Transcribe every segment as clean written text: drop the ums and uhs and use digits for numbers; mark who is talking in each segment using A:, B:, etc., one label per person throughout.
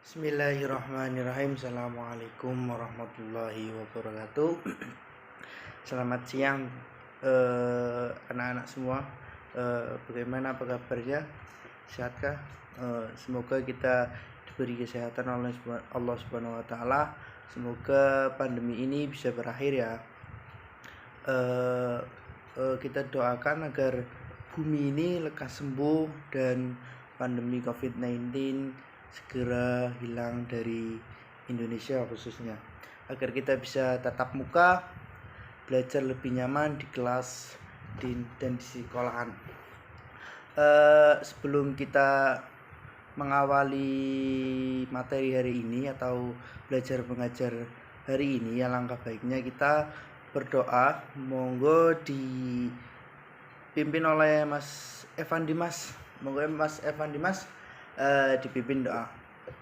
A: Bismillahirrahmanirrahim. Assalamualaikum warahmatullahi wabarakatuh. Selamat siang anak-anak semua. Bagaimana apa kabarnya? Sehatkah? Semoga kita diberi kesehatan oleh Allah Subhanahu wa taala. Semoga pandemi ini bisa berakhir ya. Kita doakan agar bumi ini lekas sembuh dan pandemi COVID-19 segera hilang dari Indonesia khususnya, agar kita bisa tatap muka, belajar lebih nyaman di kelas dan di sekolahan. Sebelum kita mengawali materi hari ini atau belajar mengajar hari ini, alangkah baiknya kita berdoa. Monggo dipimpin oleh Mas Evan Dimas. Monggo Mas Evan Dimas dipimpin doa.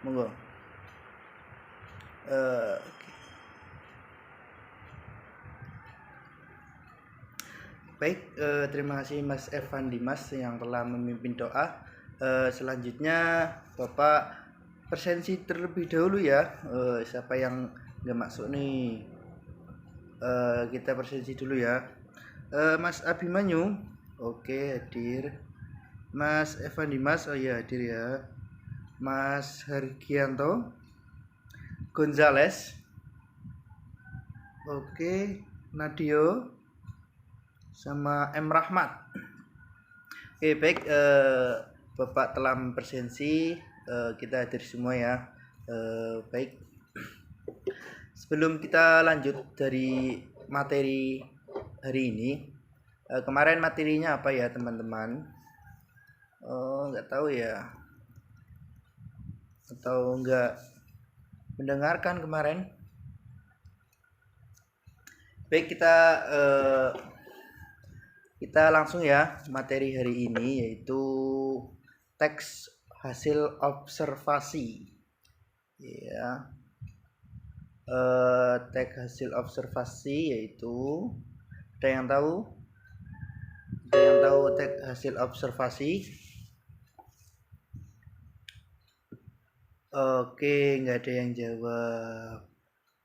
A: Monggo. Baik, terima kasih Mas Evan Dimas yang telah memimpin doa. Selanjutnya Bapak presensi terlebih dahulu ya. Siapa yang nggak masuk nih? Kita presensi dulu ya. Mas Abimanyu, oke hadir. Mas Evan Dimas, oh iya hadir ya. Mas Hargianto Gonzales, oke. Nadio sama M Rahmat. Oke baik, Bapak telah mempresensi, kita hadir semua ya. Baik, sebelum kita lanjut dari materi hari ini, kemarin materinya apa ya teman-teman? Nggak tahu ya, atau nggak mendengarkan kemarin. Baik, kita langsung ya materi hari ini, yaitu teks hasil observasi ya. Teks hasil observasi yaitu, ada yang tahu teks hasil observasi? Oke, nggak ada yang jawab.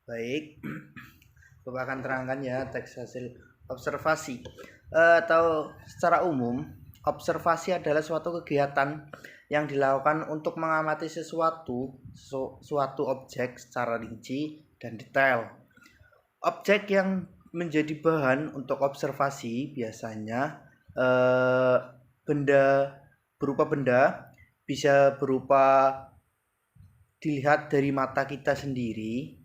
A: Baik, Bapak akan terangkan ya teks hasil observasi. Atau secara umum, observasi adalah suatu kegiatan yang dilakukan untuk mengamati suatu objek secara rinci dan detail. Objek yang menjadi bahan untuk observasi biasanya berupa benda, bisa berupa dilihat dari mata kita sendiri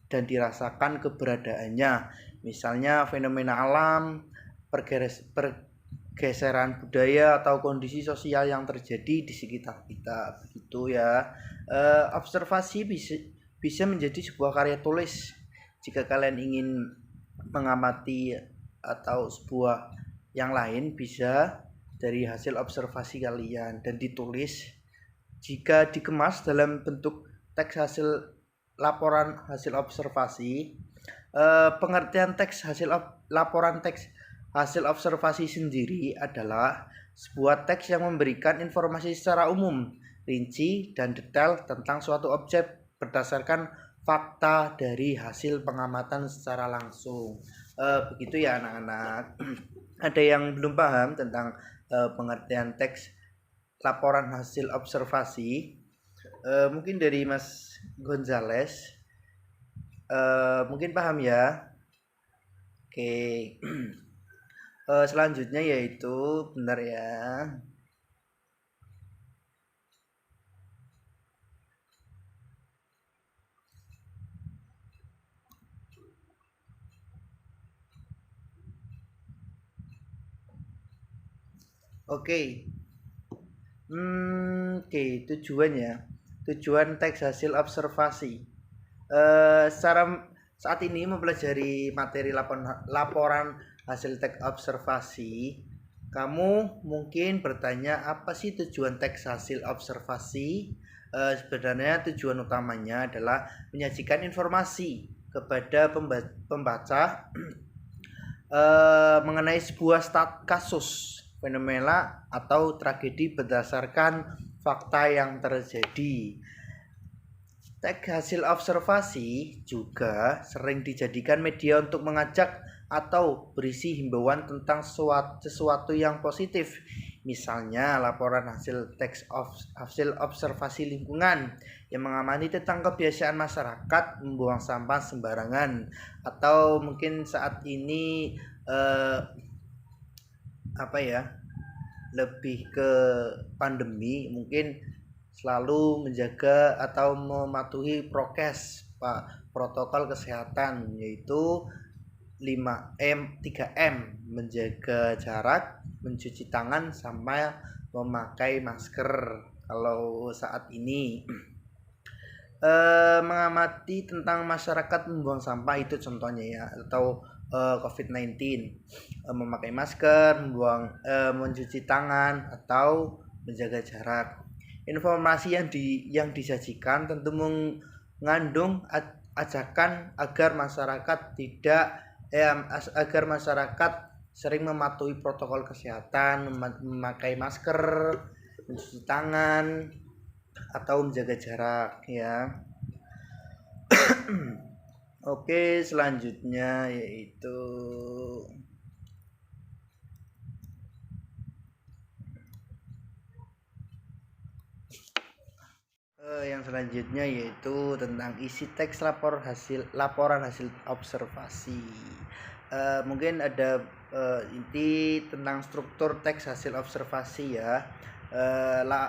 A: dan dirasakan keberadaannya. Misalnya fenomena alam, pergeseran budaya atau kondisi sosial yang terjadi di sekitar kita, begitu ya. Observasi bisa menjadi sebuah karya tulis jika kalian ingin mengamati atau sebuah yang lain, bisa dari hasil observasi kalian dan ditulis. Jika dikemas dalam bentuk teks laporan hasil observasi, pengertian teks laporan teks hasil observasi sendiri adalah sebuah teks yang memberikan informasi secara umum, rinci, dan detail tentang suatu objek berdasarkan fakta dari hasil pengamatan secara langsung. Begitu ya anak-anak. Ada yang belum paham tentang pengertian teks laporan hasil observasi? Mungkin dari Mas Gonzales, mungkin paham ya. Oke. Selanjutnya yaitu, bentar ya. Oke. Tujuan teks hasil observasi. Saat ini mempelajari materi laporan hasil teks observasi, kamu mungkin bertanya, apa sih tujuan teks hasil observasi? Sebenarnya tujuan utamanya adalah menyajikan informasi kepada pembaca mengenai sebuah kasus, fenomena, atau tragedi berdasarkan fakta yang terjadi. Teks hasil observasi juga sering dijadikan media untuk mengajak atau berisi himbauan tentang sesuatu yang positif. Misalnya laporan hasil observasi lingkungan yang mengamati tentang kebiasaan masyarakat membuang sampah sembarangan, atau mungkin saat ini lebih ke pandemi, mungkin selalu menjaga atau mematuhi prokes protokol kesehatan, yaitu 5M 3M, menjaga jarak, mencuci tangan, sama memakai masker kalau saat ini. Mengamati tentang masyarakat membuang sampah itu contohnya ya, atau COVID-19, memakai masker, mencuci tangan, atau menjaga jarak. Informasi yang disajikan tentu mengandung ajakan agar masyarakat sering mematuhi protokol kesehatan, memakai masker, mencuci tangan, atau menjaga jarak ya. Oke, selanjutnya yaitu tentang isi teks laporan hasil observasi. Mungkin ada inti tentang struktur teks hasil observasi ya.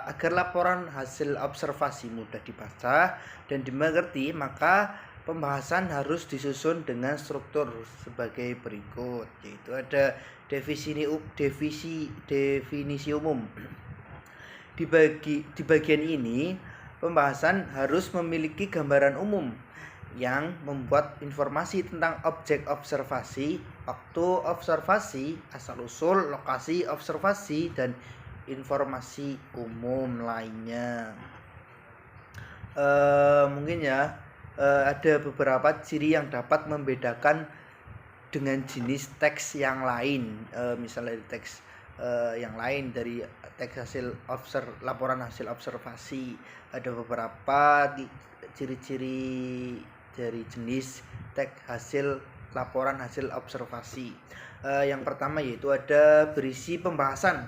A: Agar laporan hasil observasi mudah dibaca dan dimengerti, maka pembahasan harus disusun dengan struktur sebagai berikut, yaitu ada definisi umum. Di bagian ini pembahasan harus memiliki gambaran umum yang membuat informasi tentang objek observasi, waktu observasi, asal-usul, lokasi observasi, dan informasi umum lainnya. Mungkin ya ada beberapa ciri yang dapat membedakan dengan jenis teks yang lain. Misalnya teks yang lain dari teks laporan hasil observasi, ada beberapa ciri-ciri dari jenis teks laporan hasil observasi. Yang pertama yaitu ada berisi pembahasan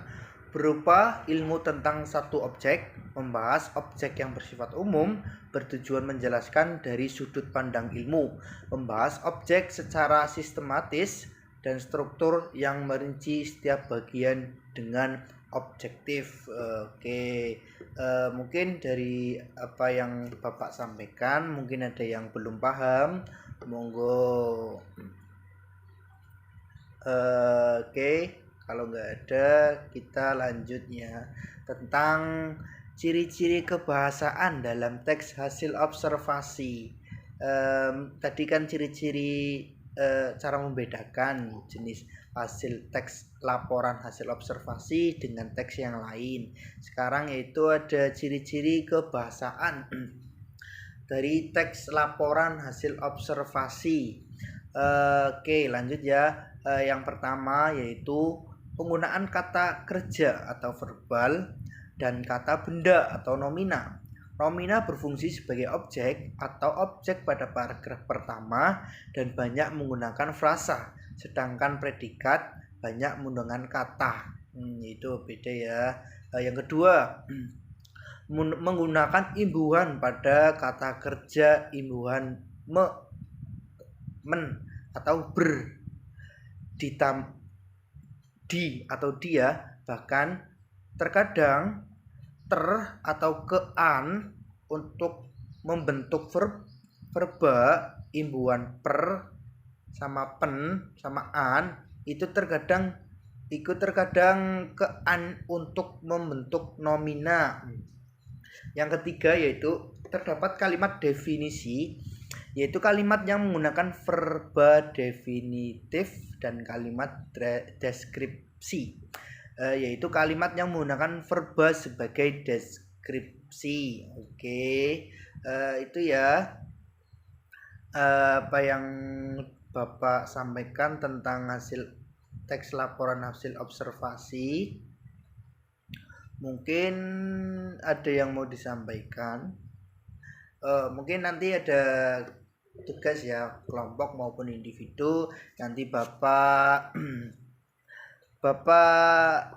A: berupa ilmu tentang satu objek, membahas objek yang bersifat umum, bertujuan menjelaskan dari sudut pandang ilmu, membahas objek secara sistematis, dan struktur yang merinci setiap bagian dengan objektif. Mungkin dari apa yang Bapak sampaikan, mungkin ada yang belum paham, monggo. Kalau nggak ada, kita lanjutnya tentang ciri-ciri kebahasaan dalam teks hasil observasi. Tadi kan ciri-ciri cara membedakan jenis laporan hasil observasi dengan teks yang lain. Sekarang yaitu ada ciri-ciri kebahasaan dari teks laporan hasil observasi. Lanjut ya. Yang pertama yaitu penggunaan kata kerja atau verbal dan kata benda atau nomina. Nomina berfungsi sebagai objek atau objek pada paragraf pertama dan banyak menggunakan frasa, sedangkan predikat banyak menggunakan kata. Itu beda ya. Yang kedua, menggunakan imbuhan pada kata kerja, imbuhan men atau ber, di atau dia, bahkan terkadang ter atau kean untuk membentuk verba, imbuhan per sama pen sama an itu terkadang kean untuk membentuk nomina. Yang ketiga yaitu terdapat kalimat definisi, yaitu kalimat yang menggunakan verba definitif dan kalimat deskripsi, yaitu kalimat yang menggunakan verba sebagai deskripsi. Itu ya apa yang Bapak sampaikan tentang hasil teks laporan hasil observasi. Mungkin ada yang mau disampaikan. Mungkin nanti ada tugas ya, kelompok maupun individu. Nanti bapak bapak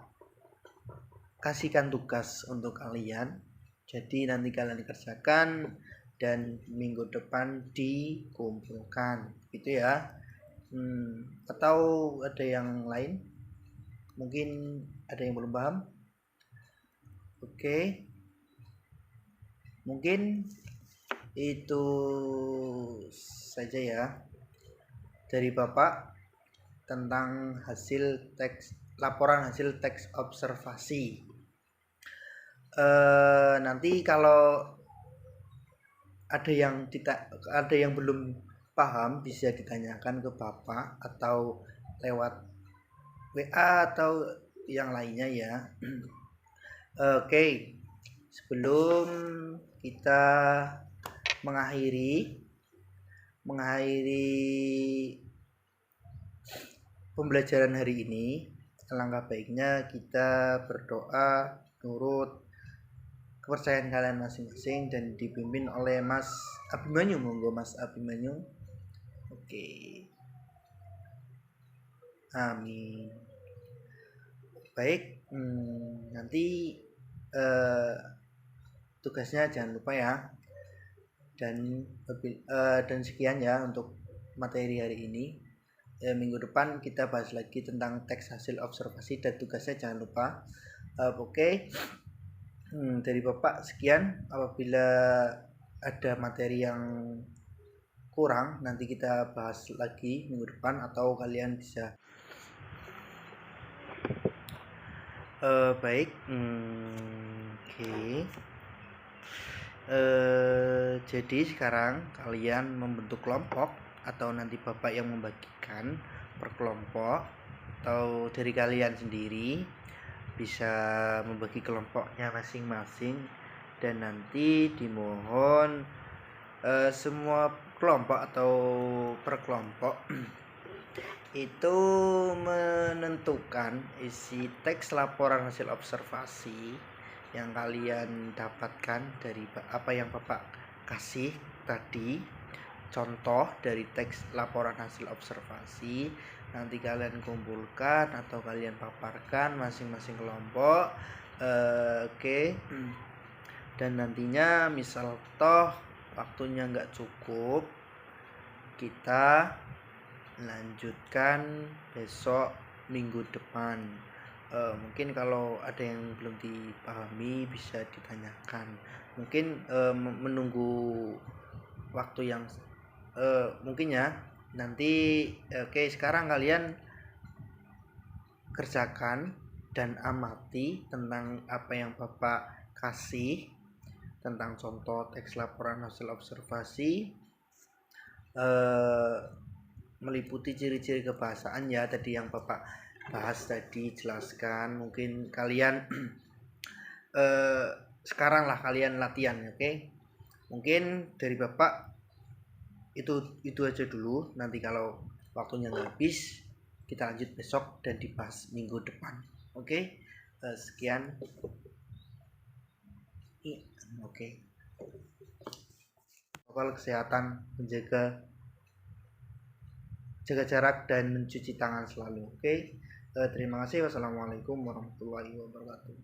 A: kasihkan tugas untuk kalian, jadi nanti kalian kerjakan dan minggu depan dikumpulkan gitu ya. Atau ada yang lain, mungkin ada yang belum paham. Oke, mungkin itu saja ya dari bapak tentang laporan hasil teks observasi. Nanti kalau ada yang belum paham bisa ditanyakan ke bapak atau lewat WA atau yang lainnya ya. Oke, sebelum kita mengakhiri pembelajaran hari ini, alangkah baiknya kita berdoa menurut kepercayaan kalian masing-masing dan dipimpin oleh Mas Abimanyu. Monggo Mas Abimanyu. Oke. Amin. Baik, nanti tugasnya jangan lupa ya. Dan sekian ya untuk materi hari ini. Minggu depan kita bahas lagi tentang teks hasil observasi dan tugasnya jangan lupa. Oke. Dari Bapak sekian. Apabila ada materi yang kurang nanti kita bahas lagi minggu depan atau kalian bisa baik. Oke. Jadi sekarang kalian membentuk kelompok atau nanti Bapak yang membagikan per kelompok atau dari kalian sendiri bisa membagi kelompoknya masing-masing dan nanti dimohon semua kelompok atau per kelompok itu menentukan isi teks laporan hasil observasi yang kalian dapatkan dari apa yang Bapak kasih tadi, contoh dari teks laporan hasil observasi. Nanti kalian kumpulkan atau kalian paparkan masing-masing kelompok. Oke. Dan nantinya misal toh waktunya nggak cukup, kita lanjutkan besok minggu depan. Mungkin kalau ada yang belum dipahami bisa ditanyakan. Mungkin menunggu waktu yang mungkin ya nanti. Oke, sekarang kalian kerjakan dan amati tentang apa yang Bapak kasih tentang contoh teks laporan hasil observasi, meliputi ciri-ciri kebahasaan ya tadi yang Bapak bahas tadi, jelaskan. Mungkin kalian sekarang lah kalian latihan. Oke. Mungkin dari Bapak itu aja dulu. Nanti kalau waktunya nggak habis kita lanjut besok dan dibahas minggu depan. Oke. Sekian. Oke. Protokol kesehatan, jaga jarak dan mencuci tangan selalu. Oke. Terima kasih. Wassalamualaikum warahmatullahi wabarakatuh.